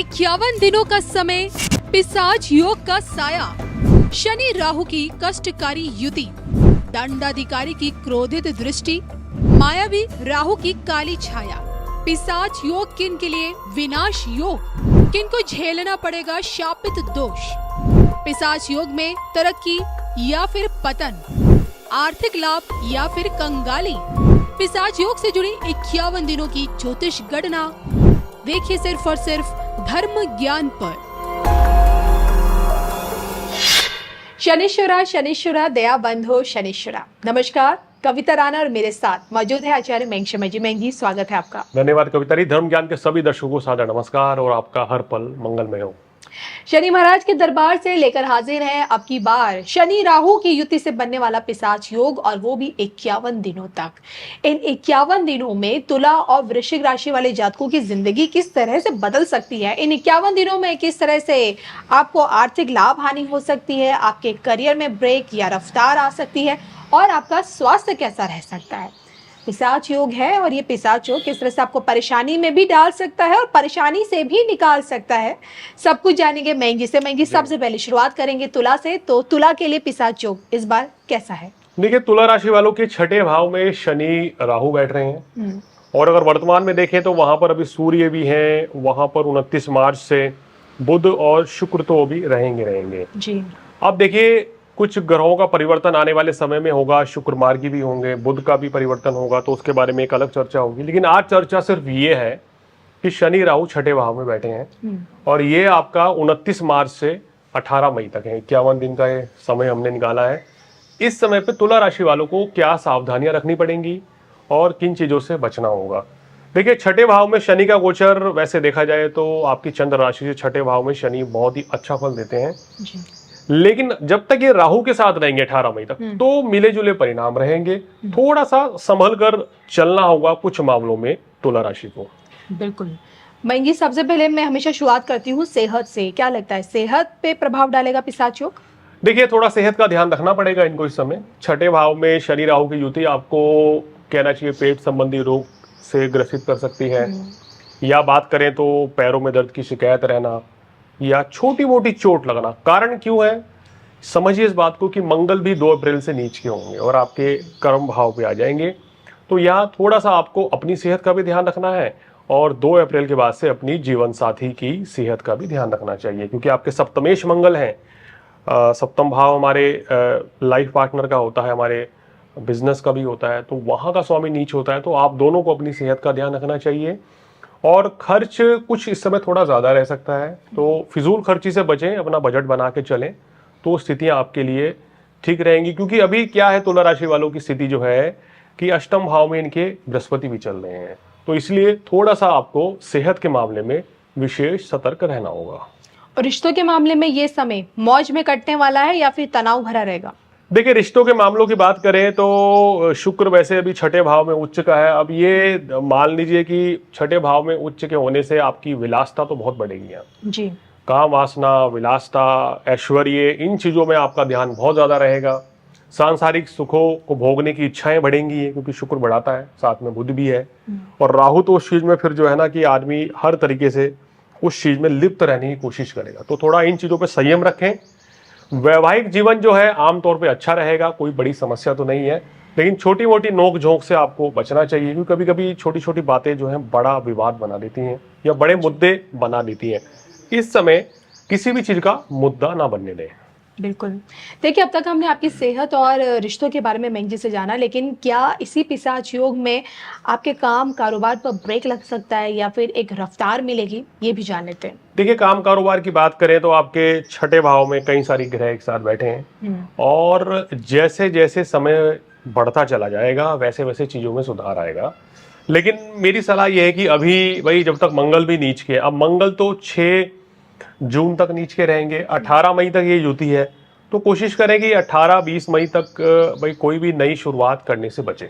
51 दिनों का समय, पिशाच योग का साया, शनि राहु की कष्टकारी युति, दंडाधिकारी की क्रोधित दृष्टि, मायावी राहु की काली छाया। पिशाच योग किन के लिए विनाश योग, किन को झेलना पड़ेगा शापित दोष। पिशाच योग में तरक्की या फिर पतन, आर्थिक लाभ या फिर कंगाली। पिशाच योग से जुड़ी 51 दिनों की ज्योतिष गणना देखिए सिर्फ और सिर्फ धर्म ज्ञान पर। शनिश्चरा शनिश्चरा दया बंधो शनिश्चरा। नमस्कार, कविता राणा और मेरे साथ मौजूद है आचार्य मेंगशमय जी। मेंग जी, स्वागत है आपका। धन्यवाद कविता जी। धर्म ज्ञान के सभी दर्शकों को सादर नमस्कार और आपका हर पल मंगलमय हो। शनि महाराज के दरबार से लेकर हाजिर है अब की बार शनि राहु की युति से बनने वाला पिशाच योग, और वो भी 51 दिनों तक। इन 51 दिनों में तुला और वृश्चिक राशि वाले जातकों की जिंदगी किस तरह से बदल सकती है, इन 51 दिनों में किस तरह से आपको आर्थिक लाभ हानि हो सकती है, आपके करियर में ब्रेक या रफ्तार आ सकती है, और आपका स्वास्थ्य कैसा रह सकता है। पिशाच योग है और ये पिशाच योग किस तरह से आपको परेशानी में भी डाल सकता है और परेशानी से भी निकाल सकता है, सब कुछ जानेंगे मेंगी से। मेंगी, सबसे पहले शुरुआत करेंगे तुला से। तो तुला के लिए पिशाच योग इस बार कैसा है? देखिए, तुला राशि वालों के छठे भाव में शनि राहु बैठ रहे हैं और अगर वर्तमान में देखें तो वहां पर अभी सूर्य भी हैं, वहां पर 29 मार्च से बुध और शुक्र तो भी रहेंगे जी। अब देखिए, कुछ ग्रहों का परिवर्तन आने वाले समय में होगा, शुक्र मार्गी भी होंगे, बुध का भी परिवर्तन होगा, तो उसके बारे में एक अलग चर्चा होगी। लेकिन आज चर्चा सिर्फ ये है कि शनि राहु छठे भाव में बैठे हैं और ये आपका 29 मार्च से 18 मई तक है। 51 दिन का ये समय हमने निकाला है। इस समय पे तुला राशि वालों को क्या सावधानियां रखनी पड़ेंगी और किन चीजों से बचना होगा। देखिए, छठे भाव में शनि का गोचर वैसे देखा जाए तो आपकी चंद्र राशि से छठे भाव में शनि बहुत ही अच्छा फल देते हैं जी। लेकिन जब तक ये राहु के साथ रहेंगे 18 मई तक तो मिले जुले परिणाम रहेंगे। थोड़ा सा संभल कर चलना होगा कुछ मामलों में तुला राशि को। बिल्कुल। मेंगी, सबसे पहले मैं हमेशा शुरुआत करती हूँ सेहत से। क्या लगता है, सेहत पे प्रभाव डालेगा पिशाच योग? देखिए, थोड़ा सेहत का ध्यान रखना पड़ेगा इनको इस समय। छठे भाव में शनि राहु की युति आपको कहना चाहिए पेट संबंधी रोग से ग्रसित कर सकती है, या बात करें तो पैरों में दर्द की शिकायत रहना या छोटी मोटी चोट लगना। कारण क्यों है, समझिए इस बात को कि मंगल भी 2 अप्रैल से नीच के होंगे और आपके कर्म भाव पे आ जाएंगे। तो यहाँ थोड़ा सा आपको अपनी सेहत का भी ध्यान रखना है और 2 अप्रैल के बाद से अपनी जीवन साथी की सेहत का भी ध्यान रखना चाहिए, क्योंकि आपके सप्तमेश मंगल हैं। सप्तम भाव हमारे लाइफ पार्टनर का होता है, हमारे बिजनेस का भी होता है, तो वहाँ का स्वामी नीच होता है। तो आप दोनों को अपनी सेहत का ध्यान रखना चाहिए और खर्च कुछ इस समय थोड़ा ज़्यादा रह सकता है, तो फिजूल खर्ची से बचें, अपना बजट बना के चलें तो स्थितियां आपके लिए ठीक रहेंगी। क्योंकि अभी क्या है, तुला राशि वालों की स्थिति जो है कि अष्टम भाव में इनके बृहस्पति भी चल रहे हैं, तो इसलिए थोड़ा सा आपको सेहत के मामले में विशेष सतर्क रहना होगा। और रिश्तों के मामले में ये समय मौज में कटने वाला है या फिर तनाव भरा रहेगा? देखिए, रिश्तों के मामलों की बात करें तो शुक्र वैसे अभी छठे भाव में उच्च का है। अब ये मान लीजिए कि छठे भाव में उच्च के होने से आपकी विलासता तो बहुत बढ़ेगी जी। काम वासना, विलासता, ऐश्वर्य, इन चीज़ों में आपका ध्यान बहुत ज़्यादा रहेगा। सांसारिक सुखों को भोगने की इच्छाएं बढ़ेंगी क्योंकि शुक्र बढ़ाता है, साथ में बुध भी है और राहु तो उस चीज़ में फिर जो है ना कि आदमी हर तरीके से उस चीज़ में लिप्त रहने की कोशिश करेगा। तो थोड़ा इन चीज़ों पे संयम रखें। वैवाहिक जीवन जो है आमतौर पे अच्छा रहेगा, कोई बड़ी समस्या तो नहीं है, लेकिन छोटी मोटी नोक झोंक से आपको बचना चाहिए, क्योंकि कभी कभी छोटी छोटी बातें जो हैं बड़ा विवाद बना देती हैं या बड़े मुद्दे बना देती हैं। इस समय किसी भी चीज का मुद्दा ना बनने दें। बिल्कुल। देखिए, अब तक हमने आपकी सेहत और रिश्तों के बारे में मेंगी से जाना, लेकिन क्या इसी पिशाच योग में आपके काम कारोबार पर ब्रेक लग सकता है या फिर एक रफ्तार मिलेगी, ये भी जान लेते हैं। देखिए, काम कारोबार की बात करें तो आपके छठे भाव में कई सारी ग्रह एक साथ बैठे हैं और जैसे जैसे समय बढ़ता चला जाएगा वैसे वैसे चीजों में सुधार आएगा। लेकिन मेरी सलाह यह है कि अभी भाई जब तक मंगल भी नीच के, अब मंगल तो 6 जून तक नीच के रहेंगे, 18 मई तक ये युति है, तो कोशिश करें कि 18-20 मई तक भाई कोई भी नई शुरुआत करने से बचे।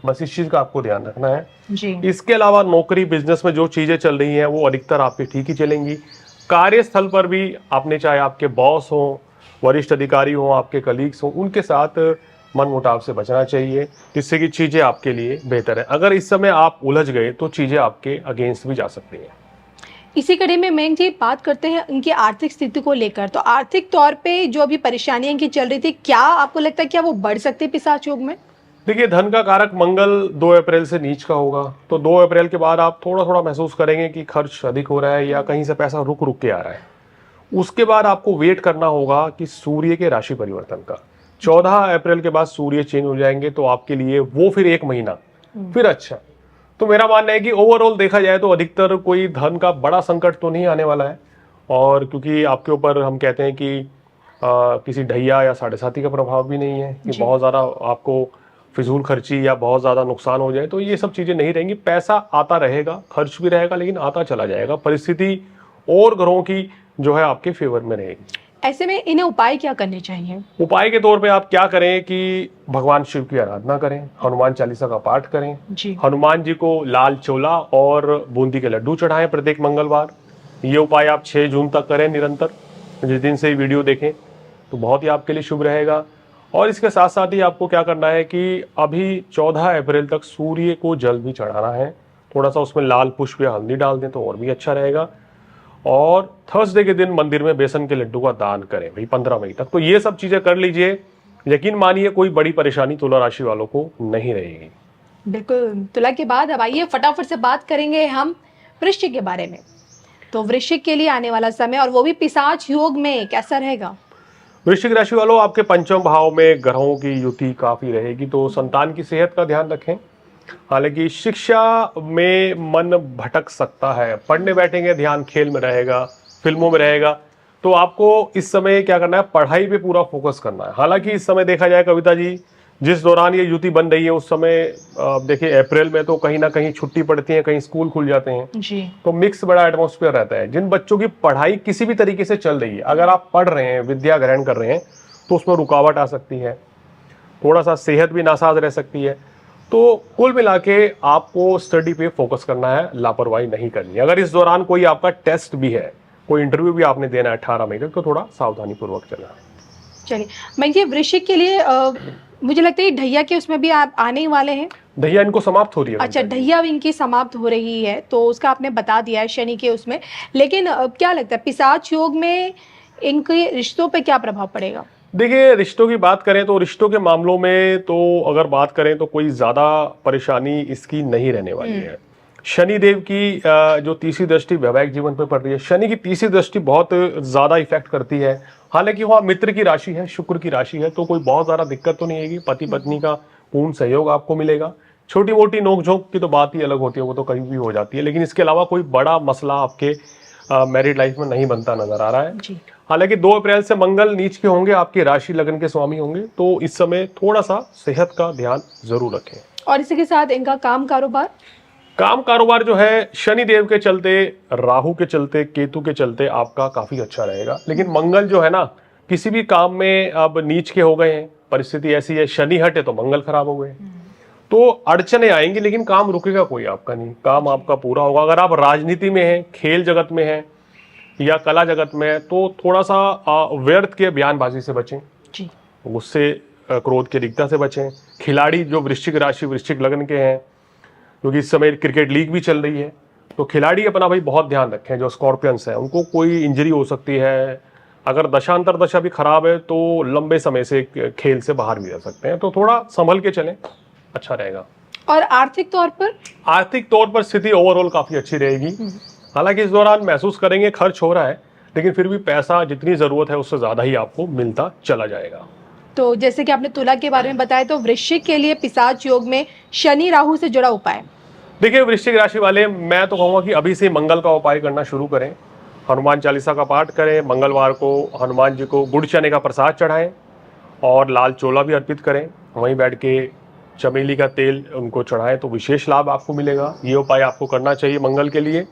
बस इस चीज का आपको ध्यान रखना है जी। इसके अलावा नौकरी बिजनेस में जो चीजें चल रही हैं वो अधिकतर आपकी ठीक ही चलेंगी। कार्यस्थल पर भी आपने, चाहे आपके बॉस हो, वरिष्ठ अधिकारी हो, आपके कलीग्स हो, उनके साथ मनमुटाव से बचना चाहिए, जिससे कि चीजें आपके लिए बेहतर है। अगर इस समय आप उलझ गए तो चीजें आपके अगेंस्ट भी जा सकती हैं। इसी कड़ी में मयंक जी बात करते हैं उनकी आर्थिक स्थिति को लेकर। तो आर्थिक तौर पे जो अभी परेशानियां इनकी चल रही थी, क्या आपको लगता है क्या वो बढ़ सकते हैं पिशाच योग में? देखिए, धन का कारक मंगल 2 अप्रैल से नीच का होगा, तो 2 अप्रैल के बाद आप थोड़ा थोड़ा महसूस करेंगे कि खर्च अधिक हो रहा है या कहीं से पैसा रुक रुक के आ रहा है। उसके बाद आपको वेट करना होगा कि सूर्य के राशि परिवर्तन का। 14 अप्रैल के बाद सूर्य चेंज हो जाएंगे, तो आपके लिए वो फिर 1 महीना फिर अच्छा। तो मेरा मानना है कि ओवरऑल देखा जाए तो अधिकतर कोई धन का बड़ा संकट तो नहीं आने वाला है। और क्योंकि आपके ऊपर हम कहते हैं कि किसी ढैया या साढ़े साथी का प्रभाव भी नहीं है कि बहुत ज़्यादा आपको फिजूल खर्ची या बहुत ज़्यादा नुकसान हो जाए, तो ये सब चीज़ें नहीं रहेंगी। पैसा आता रहेगा, खर्च भी रहेगा, लेकिन आता चला जाएगा। परिस्थिति और ग्रहों की जो है आपके फेवर में रहेगी। ऐसे में इन्हें उपाय क्या करने चाहिए? उपाय के तौर पे आप क्या करें कि भगवान शिव की आराधना करें, हनुमान चालीसा का पाठ करें, जी। हनुमान जी को लाल चोला और बूंदी के लड्डू चढ़ाएं प्रत्येक मंगलवार। ये उपाय आप 6 जून तक करें निरंतर। जिस दिन से ये वीडियो देखें तो बहुत ही आपके लिए शुभ रहेगा। और इसके साथ साथ ही आपको क्या करना है कि अभी 14 अप्रैल तक सूर्य को जल भी चढ़ाना है। थोड़ा सा उसमें लाल पुष्प या हल्दी डाल दें तो और भी अच्छा रहेगा। और थर्सडे के दिन मंदिर में बेसन के लड्डू का दान करें भाई 15 मई तक। तो ये सब चीजें कर लीजिए, यकीन मानिए कोई बड़ी परेशानी तुला राशि वालों को नहीं रहेगी। बिल्कुल। तुला के बाद अब आइए फटाफट से बात करेंगे हम वृश्चिक के बारे में। तो वृश्चिक के लिए आने वाला समय और वो भी पिशाच योग में कैसा रहेगा? वृश्चिक राशि वालों, आपके पंचम भाव में ग्रहों की युति काफी रहेगी, तो संतान की सेहत का ध्यान रखें। हालांकि शिक्षा में मन भटक सकता है, पढ़ने बैठेंगे ध्यान खेल में रहेगा, फिल्मों में रहेगा। तो आपको इस समय क्या करना है, पढ़ाई पे पूरा फोकस करना है। हालांकि इस समय देखा जाए कविता जी, जिस दौरान ये युति बन रही है उस समय देखिए अप्रैल में तो कहीं ना कहीं छुट्टी पड़ती है, कहीं स्कूल खुल जाते हैं जी। तो मिक्स बड़ा एटमॉस्फेयर रहता है। जिन बच्चों की पढ़ाई किसी भी तरीके से चल रही है, अगर आप पढ़ रहे हैं, विद्या ग्रहण कर रहे हैं, तो उसमें रुकावट आ सकती है, थोड़ा सा सेहत भी नासाज रह सकती है। तो कुल मिला के आपको स्टडी पे फोकस करना है, लापरवाही नहीं करनी है। अगर इस दौरान कोई आपका टेस्ट भी है, कोई इंटरव्यू भी आपने देना है 18 मई तक, तो थोड़ा सावधानी पूर्वक चलना है। चलिए, मैं ये वृश्चिक के लिए मुझे लगता है ढैया के उसमें भी आप आने ही वाले हैं। ढैया इनको समाप्त हो रही है। अच्छा, ढैया इनकी समाप्त हो रही है, तो उसका आपने बता दिया है शनि के उसमें। लेकिन क्या लगता है पिशाच योग में इनके रिश्तों पे क्या प्रभाव पड़ेगा? देखिए, रिश्तों की बात करें तो रिश्तों के मामलों में तो अगर बात करें तो कोई ज्यादा परेशानी इसकी नहीं रहने वाली है। शनि देव की जो तीसरी दृष्टि वैवाहिक जीवन पर पड़ रही है। शनि की तीसरी दृष्टि बहुत ज्यादा इफेक्ट करती है। हालांकि वह मित्र की राशि है, शुक्र की राशि है, तो कोई बहुत ज्यादा दिक्कत तो नहीं आएगी। पति पत्नी का पूर्ण सहयोग आपको मिलेगा। छोटी मोटी नोकझोंक की तो बात ही अलग होती है, वो तो कहीं भी हो जाती है, लेकिन इसके अलावा कोई बड़ा मसला आपके मैरिड लाइफ में नहीं बनता नजर आ रहा है। हालांकि 2 अप्रैल से मंगल नीच के होंगे, आपकी राशि लगन के स्वामी होंगे, तो इस समय थोड़ा सा सेहत का ध्यान जरूर रखें। और इसी के साथ इनका काम कारोबार जो है शनि देव के चलते, राहु के चलते, केतु के चलते आपका काफी अच्छा रहेगा। लेकिन मंगल जो है ना, किसी भी काम में अब नीच के हो गए हैं, परिस्थिति ऐसी है, शनि हटे तो मंगल खराब हो गए, तो अड़चने आएंगी, लेकिन काम रुकेगा कोई आपका नहीं, काम आपका पूरा होगा। अगर आप राजनीति में हैं, खेल जगत में हैं या कला जगत में है, तो थोड़ा सा व्यर्थ के बयानबाजी से बचें, गुस्से क्रोध की अधिकता से बचें। खिलाड़ी जो वृश्चिक राशि वृश्चिक लग्न के हैं, क्योंकि इस समय क्रिकेट लीग भी चल रही है, तो खिलाड़ी अपना भाई बहुत ध्यान रखें। जो स्कॉर्पियंस हैं, उनको कोई इंजरी हो सकती है। अगर दशांतर दशा भी खराब है तो लंबे समय से खेल से बाहर भी रह सकते हैं, तो थोड़ा संभल के चलें, अच्छा रहेगा। और आर्थिक तौर पर स्थिति ओवरऑल काफी अच्छी रहेगी। हालांकि इस दौरान महसूस करेंगे खर्च हो रहा है, लेकिन फिर भी पैसा जितनी जरूरत है उससे ज्यादा ही आपको मिलता चला जाएगा। तो जैसे कि आपने तुला के बारे में बताया, तो वृश्चिक के लिए पिशाच योग में शनि राहु से जुड़ा उपाय। देखिए, वृश्चिक राशि वाले, मैं तो कहूँगा कि अभी से मंगल का उपाय करना शुरू करें। हनुमान चालीसा का पाठ करें, मंगलवार को हनुमान जी को गुड़ चने का प्रसाद चढ़ाएं और लाल चोला भी अर्पित करें। वहीं बैठ के चमेली का तेल उनको चढ़ाएं तो विशेष लाभ आपको मिलेगा। ये उपाय आपको करना चाहिए मंगल के लिए।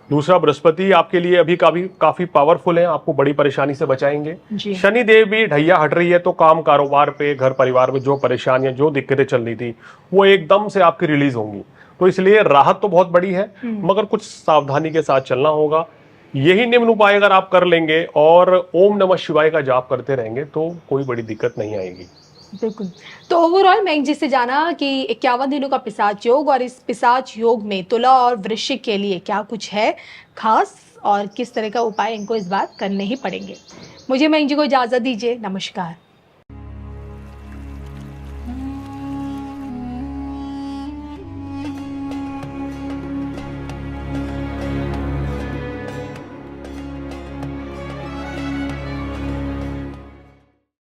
दूसरा, बृहस्पति आपके लिए अभी काफी पावरफुल है, आपको बड़ी परेशानी से बचाएंगे। शनि देव भी ढैया हट रही है, तो काम कारोबार पे, घर परिवार में जो परेशानियां, जो दिक्कतें चल रही थी, वो एकदम से आपकी रिलीज होंगी। तो इसलिए राहत तो बहुत बड़ी है, मगर कुछ सावधानी के साथ चलना होगा। यही निम्न उपाय अगर आप कर लेंगे और ओम नमः शिवाय का जाप करते रहेंगे तो कोई बड़ी दिक्कत नहीं आएगी। बिल्कुल। तो ओवरऑल मैं जी से जाना कि 51 दिनों का पिशाच योग और इस पिशाच योग में तुला और वृश्चिक के लिए क्या कुछ है खास और किस तरह का उपाय इनको इस बार करने ही पड़ेंगे। मुझे मैं जी को इजाज़त दीजिए। नमस्कार।